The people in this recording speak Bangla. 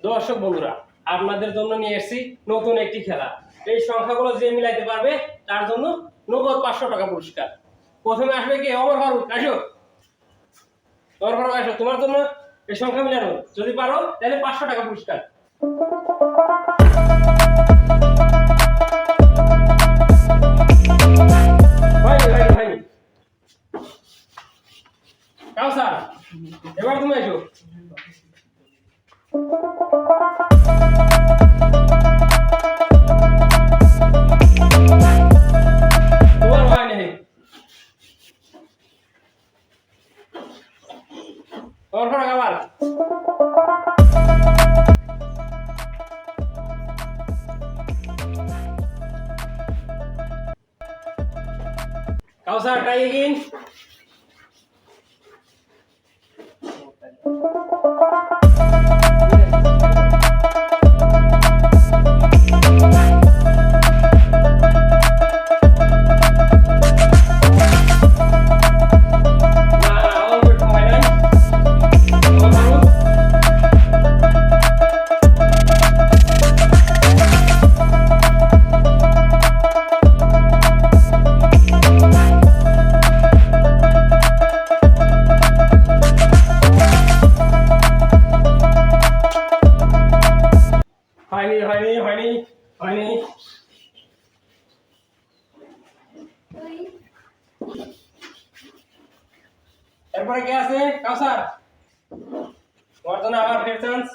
দর্শক বন্ধুরা, আপনাদের জন্য নিয়ে এসেছি নতুন একটি খেলা। এই সংখ্যাগুলো যে মিলাইতে পারবে তার জন্য নগদ 500 টাকা পুরস্কার। প্রথমে আসবে কি? ওমর ফারুক, আসো। ওমর ফারুক, আসো, তোমার জন্য এই সংখ্যা মিলানো। যদি পারো তাহলে 500 টাকা পুরস্কার। হয়নি। কাউসার, এবার তুমি আসো। তোমার হয়নি। ওমর ফারুক, আবার। কাউসার, ট্রাই এগেইন। হয়নি। এরপরে কে আছে? কাউসার, তোমার জন্য আবার ফের চান্স।